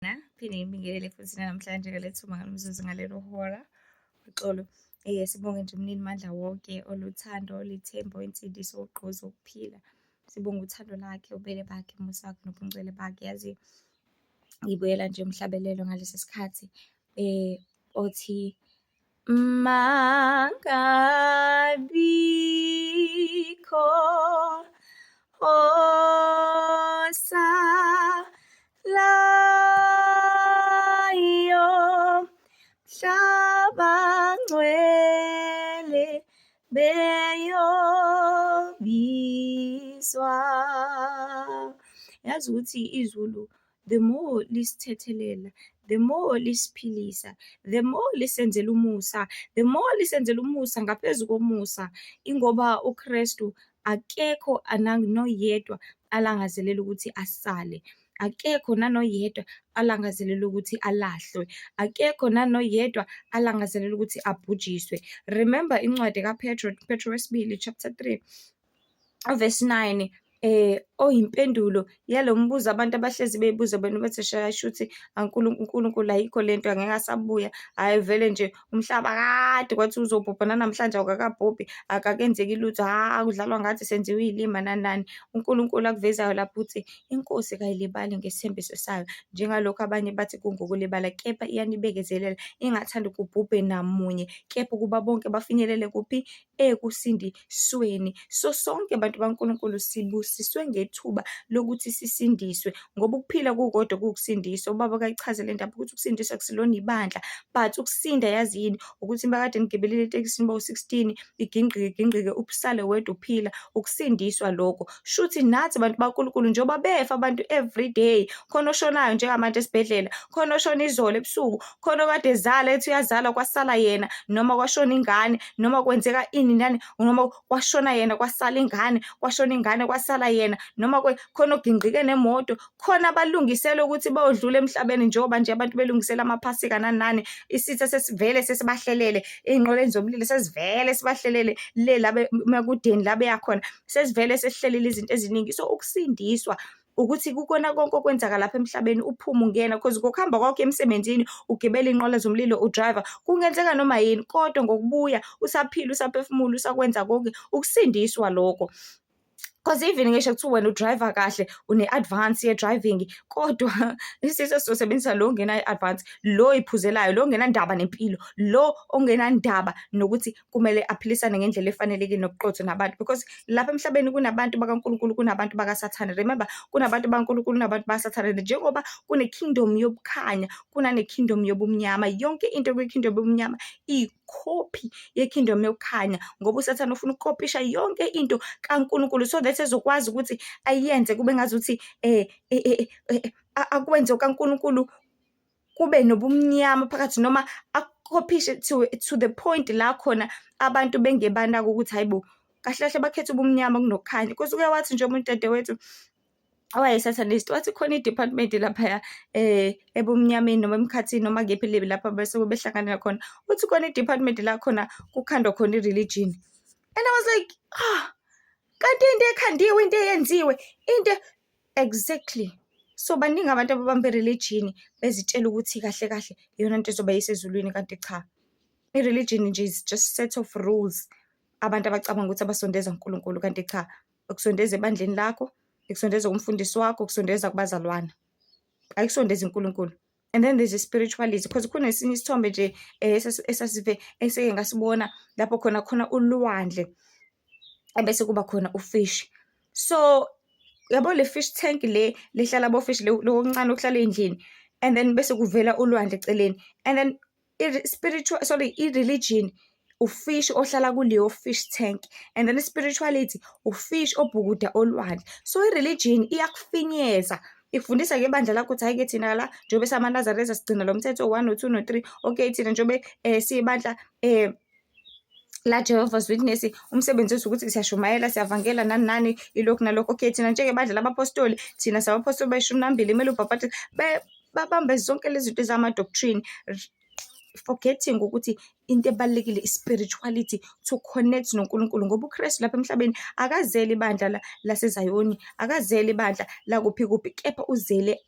Phinde ngibingelele futhi namhlanje ngalethuma ngomzuzu ngalelo hora. Uxolo, sibonge nje umnini mandla wonke oluthando, olithemba, insindiso, ugqozi, ukuphila. Sibonga uthando lakhe, ubele bakhe, umusa wakhe nobungcwele bakhe. Yazi ngibuyela nje umhlabelelo ngalesi sikhathi othi mangabikho osalayo mhlaba ngcwele beyobiswa. Yazi ukuthi izulu the more lisithethelela, the more lisiphilisa, the more lisenzela umusa, the more lisenzela umusa ngaphezu komusa, ingoba uKristu akekho ananoyedwa alangazelela ukuthi asale. Akekho nanoyedwa alangazelela ukuthi alahlwe. Akekho nanoyedwa alangazelela ukuthi abhujiswe. Remember incwadi kaPetro, Petro wesibili chapter 3 verse 9, oyimpendulo yalo mbuzo abantu abahlezi beyibuza bona bathi shayisho ukuthi uNkulunkulu ayikho lento angeke asabuya, hayi vele nje umhlaba kade kwathi uzobhubha namhlanje awukakabhubhi, akakenzeki lutho, kudlalwa ngathi senziwe ilima nani. uNkulunkulu akuvezayo lapho uthi inkosi kayilibali ngesithembiso sayo, njengalokho abanye bathi kungokulibala, kepha iyanibekezelela, ingathandi kubhubhe namunye, kepha kuba bonke bafinyelele kuphi? Ekusindisweni. So sonke abantu baNkulunkulu sibusiswe ngethuba lokuthi sisindiswe, ngoba ukuphila kukodwa kuwukusindiswa. Ubaba kayichaze le ndaba ukuthi ukusindiswa akusilona ibandla, but ukusinda yazi yini? Ukuthi makade nigibelile etekisini bawu-16 igingqike ubusale wedwa uphila, ukusindiswa lokho. Shuthi nathi bantu baNkulunkulu njengoba befa abantu everyday, khona oshonayo njengamanje esibhedlela, khona oshona izolo ebusuku, khona okade ezala ethi uyazala kwasala yena, noma kwashona ingane, noma kwenzeka ini nani, noma kwashona yena kwasala ingane, kwashona ingane kwasala yena, noma khona ogingqike nemoto, khona abalungisela ukuthi bayodlula emhlabeni njengoba nje abantu belungisela amaphasika nani, isitha sesivele sesibahlelele, ey'nqoleni zomlilo sesivele sibahlelele le labe makudeni la beyakhona, sesivele sesihlelele izinto eziningi. So ukusindiswa ukuthi kukona konke okwenzaka lapha emhlabeni uphume ungena, because ngokuhamba kwakho emsebenzini ugibela inqola zomlilo udriver, kungenzeka noma yini, kodwa ngokubuya usaphila, usaphefumula, usakwenza konke, ukusindiswa lokho. Because even ngisho kuthiwa wena udriver kahle, une-advance ye-driving, kodwa isizwe sizosebenzisa lo ongena-advance, lo iphuzelayo, lo ongenandaba nempilo, lo ongenandaba nokuthi kumele aphilisane ngendlela efanelekile nobuqotho nabantu, because lapha emhlabeni kunabantu bakaNkulunkulu, kunabantu bakaSathane. Remember, kunabantu bakaNkulunkulu, kunabantu bakaSathane. Njengoba kune-kingdom yobukhanya, kunane-kingdom yobumnyama, yonke into kwi-kingdom yobumnyama iyikhophi ye-kingdom yokukhanya, ngoba uSathane ufuna ukukopisha yonke into kaNkulunkulu, so that ezokwazi ukuthi ayenze kube ngazuthi akwenze kaNkulunkulu kube nobumnyama phakathi, noma akophishe to the point la khona abantu bengebanaka ukuthi hayibo, kahle kahle bakhethe ubumnyama kunokukhanya. Because uke wathi nje umuntu dadewethu owayeyi-Satanist, wathi khona i-department laphaya ebumnyameni noma emkhathini noma kephi libi lapha bese behlanganela khona, uthi khona i-department la khona kukhandwa khona i-religion. And I was like, kanti into ekhandiwe, into eyenziwe, into exactly. So baningi abantu ababamba i-religion bezitshela ukuthi kahle kahle iyona nto ezoba yisezulwini, kanti cha, i-religion nje is just set of rules abantu abacabanga ukuthi abasondeza uNkulunkulu, kanti cha, ukusondeza ebandleni lakho, ukusondeza kumfundisi wakho, ukusondeza kubazalwane, ayikusondeza uNkulunkulu. And then there's a spiritualism, because kunesinye isithombe nje esike ngasibona lapho khona ulwandle ebese kuba khona ufish. So yabo le fish tank le lehlala abo fish lo okuncane okuhlala endlini, and then bese kuvela ulwandle eceleni, and then i-religion ufish ohlala kuleyo fish tank, and then i-spirituality ufish obhukuda olwandle. So i-religion iyakufinyeza, ikufundisa ngebandla lakho ukuthi hayi-ke thina la njengoba samaNazarete sigcina lo mthetho 1 no 2 no 3, okay thina njengoba siyibandla la Jehovah's Witness, umsebenzi wethu ukuthi siyashumayela, siyavangela nani ilokhu nalokho. Okay thina njengebandla labapostoli, thina sabapostoli bayi12 kumele ubhabhathe, babambe zonke lezi zinto zama-doctrine, forgetting ukuthi into ebalulekile spirituality, to connect noNkulunkulu, ngoba uKristu lapha emhlabeni akazeli ibandla laseZayoni, akazeli ibandla la kuphi kuphi, kepha uzele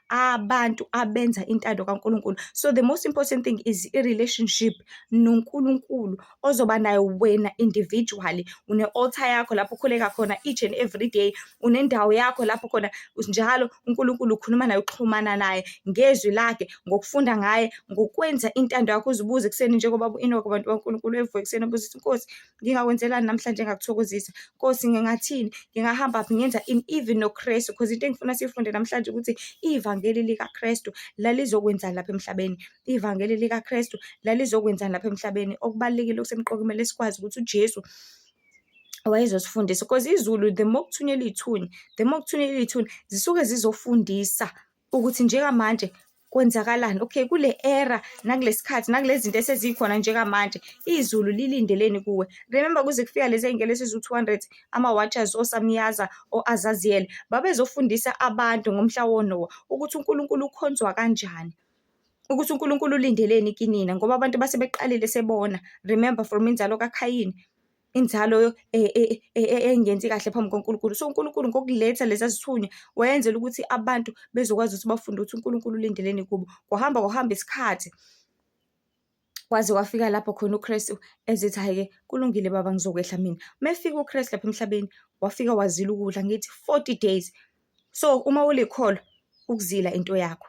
abantu abenza intando kaNkulunkulu. So the most important thing is i-relationship noNkulunkulu ozoba nayo wena individually. Une-altar yakho lapho ukhuleka khona each and every day, unendawo yakho lapho khona njalo uNkulunkulu ukhuluma naye, uxhumana naye ngezwi lakhe, ngokufunda ngaye, ngokwenza intando yakho. Uzibuze ekuseni njengoba u-Enoki abantu kaNkulunkulu evuka ekuseni abuze ukuthi, Nkosi, ngingakwenzelani namhlanje engakuthokozisa? Nkosi, ngingathini? Ngingahambaphi? Ngenza ini? Even noKristu, because into engifuna siyifunde namhlanje ukuthi ivangeli likaKristu lalizokwenzani lapha emhlabeni, ivangeli likaKristu lalizokwenzani lapha emhlabeni. Okubalulekile okusemqoka kumele sikwazi ukuthi uJesu wayezosifundisa, because izulu the more kuthunyelwa iy'thuni zisuke zizofundisa ukuthi njengamanje kwenzakalani. Okay, kule era nakulesi sikhathi nakule zinto esezikhona njengamanje, izulu lilindeleni kuwe. Remember kuze kufika lezi ey'ngelo ezizu-200 ama-watchers oSamyaza o-Azaziel babezofundisa abantu ngomhla woNoah ukuthi uNkulunkulu ukhonzwa kanjani, ukuthi uNkulunkulu ulindeleni kinina, ngoba abantu basebeqalile sebona. Remember from inzalo kaKhayini, inzalo engenzi kahle phambi kaNkulunkulu. So uNkulunkulu ngokuletha leza zithunywa wayenzela ukuthi abantu bezokwazi ukuthi bafunde ukuthi uNkulunkulu ulindeleni kubo. Kwahamba isikhathi kwaze wafika lapho khona uKristu ezithi, hhayi-ke kulungile baba, ngizokwehla mina. Mefika uKristu lapha emhlabeni wafika wazila ukudla, ngithi 40 days. So uma ulikholwa ukuzila into yakho.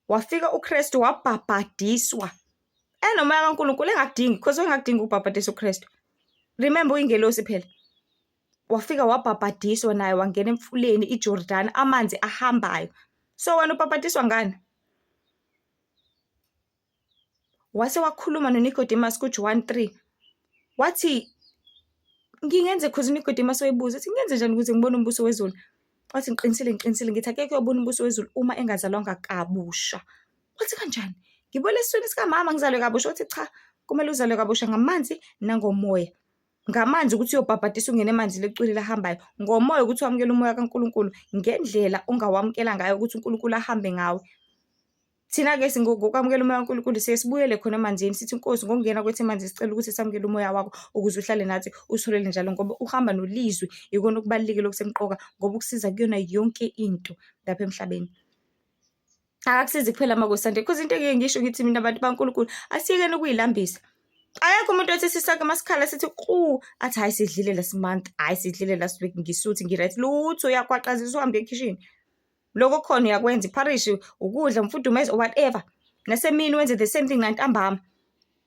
Wafika uKristu wabhabhadiswa enomoya kaNkulunkulu engakudingi, because engakudingi ukubhabhadisa uKristu. Remember uyingelosi phela. Wafika wabhabhadiswa naye, wangena emfuleni iJordani, amanzi ahambayo. So wena ubhabhadiswa ngani? Wase wakhuluma noNicodemus kuJohn 3 wathi, ngingenze, because uNicodemus wayebuza ukuthi ngenze njani ukuze ngibone umbuso wezulu? Wathi ngiqinisile ngithi akekho uyobona umbuso wezulu uma engazalwanga kabusha. Wathi kanjani? Ngibole esiswini sikamama ngizalwe kabusha. Wathi cha, kumele uzalwe kabusha ngamanzi nangomoya. Ngamanzi ukuthi uyobhabhadisa ungene emanzini ecwilile ahambayo, ngomoya ukuthi wamukele umoya kaNkulunkulu ngendlela ongawamukela ngayo ukuthi uNkulunkulu ahambe ngawe. Thina-ke ngokwamukela umoya kaNkulunkulu siye sibuyele khona emanzini sithi, Nkosi, ngokungena kwethu emanzini sicela ukuthi samukele umoya wakho ukuze uhlale nathi usitholele njalo, ngoba uhamba nolizwi ikona okubalulekile okusemqoka, ngoba ukusiza kuyona yonke into lapha emhlabeni. Akakusizi kuphela amakosante, because into engeke ngisho ngithi mina abantu baNkulunkulu asiyekeni ukuyilambisa. Ayekho umuntu othi sisake masikhala sithi athi hayi sidlile last month, hayi sidlile last week, ngisuthi ngiright, lutho uyakwaqazisa uhambe ekhishini. Lokho khona uyakwenza, iparishi, ukudla, umfudumeza, whatever. Nasemini wenze the same thing nantambama.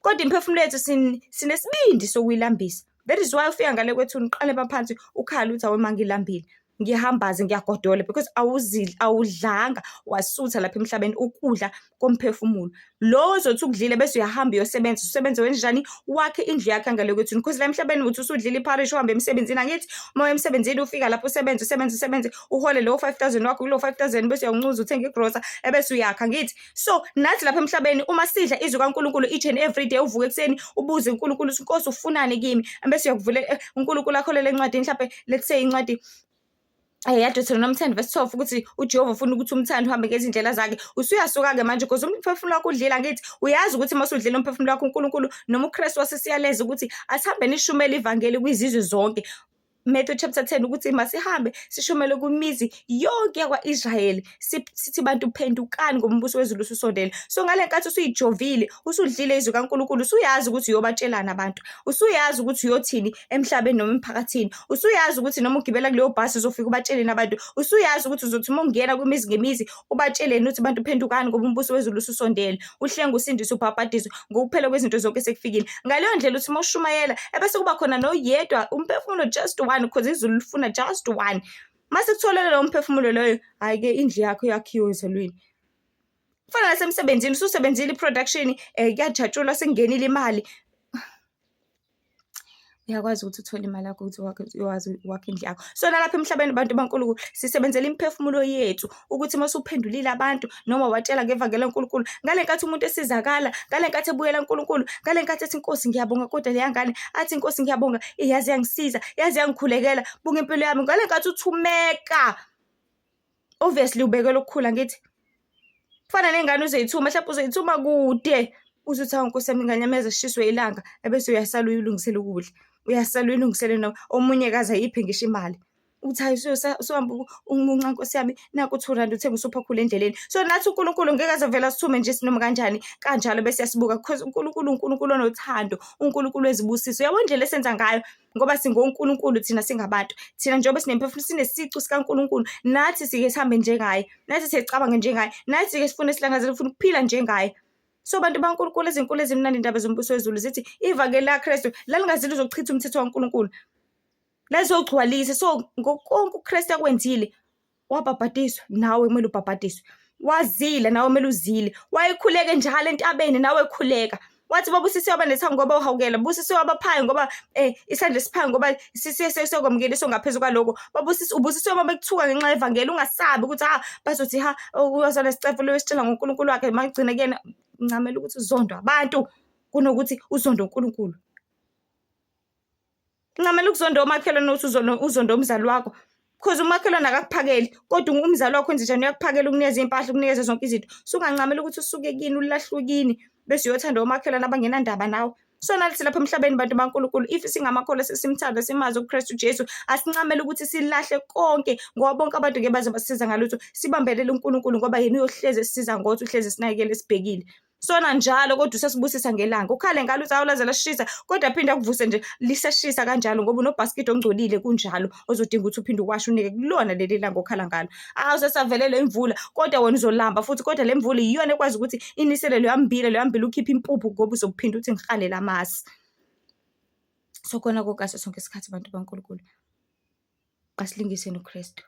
Kodwa imphefumulo yethu sinesibindi sokuyilambisa. That is why ufika ngale kwethu uqale baphansi ukhala uthi, awe mangilambile, ngiyahambaza, ngiyagodola, because awudlanga wasutha lapha emhlabeni ukudla komphefumulo. Lo ozothi ukudlile bese uyahamba uyosebenza, usebenze wenjani? Wakhe indlu yakhe ngale kwethu, because la emhlabeni uthi usudlile iparishi uhambe emsebenzini. Angithi uma uya emsebenzini ufika lapho usebenze uhole lo 5,000 wakho, kulo 5,000 bese uyawuncuza uthenga igrosa ebese uyakha. Angithi so nathi lapha emhlabeni uma sidla izwi kaNkulunkulu each and every day, uvuke ekuseni ubuze uNkulunkulu, Nkosi ufunani kimi, bese uyakuvulela uNkulunkulu akholele encwadini, mhlawumbe let's say incwadi yaDuteronomy 10:12 ukuthi uJehova ufuna ukuthi umthande uhambe ngezindlela zakhe. Usuyasuka-ke manje because umphefumulo wakho udlile. Angithi uyazi ukuthi uma usudlile umphefumulo wakho uNkulunkulu noma uKristu wasesiyaleza ukuthi asihambeni sishumele ivangeli kwizizwe zonke. Matthew chapter 10 ukuthi masihambe sishumele kumizi yonke yakwa-Israyeli sithi bantu phendukani ngoba umbuso wezulu ususondele. So ngale nkathi usuyijovile, usudlile izwi kaNkulunkulu, usuyazi ukuthi uyobatshelana abantu, usuyazi ukuthi uyothini emhlabeni noma emphakathini, usuyazi ukuthi noma ugibela kuleyo bhasi uzofika ubatsheleni abantu, usuyazi ukuthi uzothi uma ungena kwimizi ngemizi ubatsheleni ukuthi bantu phendukani ngoba umbuso wezulu ususondele, uhlenga usindise ubhabhadiswe ngokuphela kwezinto zonke sekufikile. Ngaleyo ndlela uthi uma ushumayela ebese kuba khona noyedwa umphefumulo, just one, because izulu lifuna just one. Mase kutholele lo mphefumulo loyo, hayi-ke indlu yakho yakhiwe ezulwini. Kufana nasemsebenzini, ususebenzile i-production, kuyajatshulwa sekungenile imali. Uyakwazi ukuthi uthole imali yakho ukuthi uwazi wakhe indlu yakho. So nalapha emhlabeni bantu baNkulunkulu sisebenzela imphefumulo yethu ukuthi uma usuphendulile abantu noma watshela ngevangeli laNkulunkulu, ngale nkathi umuntu esizakala, ngale nkathi ebuyela uNkulunkulu, ngale nkathi ethi Nkosi ngiyabonga, kodwa leya ngane athi Nkosi ngiyabonga, yazi yangisiza, yazi yangikhulekela, bunga impilo yami, ngale nkathi uthumeka, obviously ubekela ukukhula. Ngithi kufana nengane uzoyithuma, mhlawumbe uzoyithuma kude uzuthi hawu Nkosi yami inganyameza sishiswe ilanga, ebese uyasala uyilungisela ukudla. Uyasala uyilungisele omunye kaze ayiphe ngisho imali. Uthi hayi suhambe umunca Nkosi yami nakhu u-2 rand uthenge usuphakhula endleleni. So nathi uNkulunkulu ngeke aze vele asithume nje sinoma kanjani kanjalo bese siyasibuka because uNkulunkulu onothando, uNkulunkulu wezibusiso. Uyabona indlela esenza ngayo ngoba singonkulunkulu thina singabantu. Thina njengoba sinemphefumulo sinesicu sikaNkulunkulu, nathi sike sihambe njengaye, nathi sicabange njengaye, nathi sike sifune silangazele ufuna ukuphila njengaye. So bantu baNkulunkulu, izinkulu ezimnandi indaba zombuso wezulu zithi ivangeli laKristu lalingazile uzochitha umthetho kaNkulunkulu, lazogcwalisa. So ngokonke uKristu akwenzile, wabhabhadiswa nawe kumele ubhabhadiswe, wazila nawe kumele uzile, wayekhuleke njalo entabeni nawe khuleka. Wathi babusisiwe abanethango ngoba uhawukela, busisiwe abaphayo ngoba isandla esiphayo ngoba siyokwamukela isongaphezulu kwaloko. Ubusisiwe uma bekuthuka ngenxa yevangeli, ungasabi ukuthi bazothi uyazona sicefo lo esitshela ngoNkulunkulu wakhe magcine kuyena. Ncamela ukuthi uzondwe abantu kunokuthi uzondwe uNkulunkulu. Ncamela ukuzonda omakhelwane uthi uzonda umzali wakho, because umakhelwane akakuphakeli kodwa umzali wakho wenza njani? Uyakuphakela, ukunikeza iy'mpahla, ukunikeza zonke izinto. So ungancamela ukuthi usuke kini ulahlwe kini bese uyothanda omakhelwane abangenandaba nawe. So nathi lapha emhlabeni bantu baNkulunkulu, if singamakholwa sesimthanda simazi uKristu Jesu, asincamele ukuthi silahle konke ngoba bonke abantu ngeke baze basisiza ngalutho. Sibambelele uNkulunkulu ngoba yena uyohleze esisiza ngothi uhleze sinakekele sibhekile. Sona njalo kodwa usasibusisa ngelanga, ukhale ngalo uthi awulaze lashisa kodwa aphinde akuvuse nje lisashisa kanjalo ngoba unobhasikidi ongcolile kunjalo ozodinga ukuthi uphinde uwashe unike kulona leli langa okhala ngalo. Usesavelelwe imvula kodwa wena uzolamba futhi, kodwa le mvula iyona ekwazi ukuthi inisele leyo mbila ukhiphe impuphu ngoba uzophinda uthi ngihalela amasi. So khona konke sonke isikhathi bantu baNkulunkulu, asilingiseni uKristu.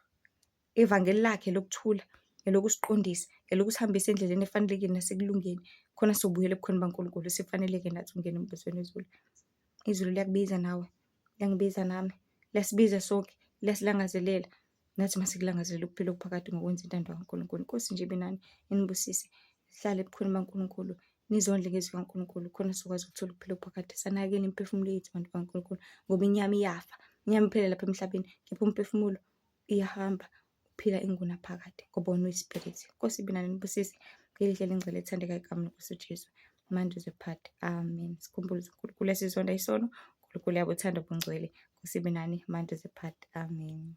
Ivangeli lakhe lokuthula, elokusiqondisa, elokusihambisa endleleni efanelekile nasekulungeni, khona sobuyela ebukhweni baNkulunkulu sifaneleke nathi ukungena embusweni wezulu. Izulu liyakubiza nawe, liyangibiza nami, liyasibiza sonke, liyasilangazelela. Nathi masikulangazelela ukuphila okuphakade ngokwenza intando kaNkulunkulu. Inkosi nje ibe nani, inibusise, sihlale ebukhweni baNkulunkulu, nizondle ngezwi kaNkulunkulu, khona sizokwazi ukuthola ukuphila okuphakade. Sanakekeni imiphefumulo yethu bantu baNkulunkulu ngoba inyama iyafa, inyama iphela lapha emhlabeni, kepha umphefumulo iyahamba uphila ingunaphakade ngoba wona uyispirit. Inkosi ibe nani, inibusise ngelihle lengcwele ethandeka igama loNkosi uJesu manje uzephade. Amen. Sikhumbule ukuthi uNkulunkulu esizonda isono, uNkulunkulu uyabuthanda ubungcwele. Inkosi ibe nani, manje uzephade. Amen.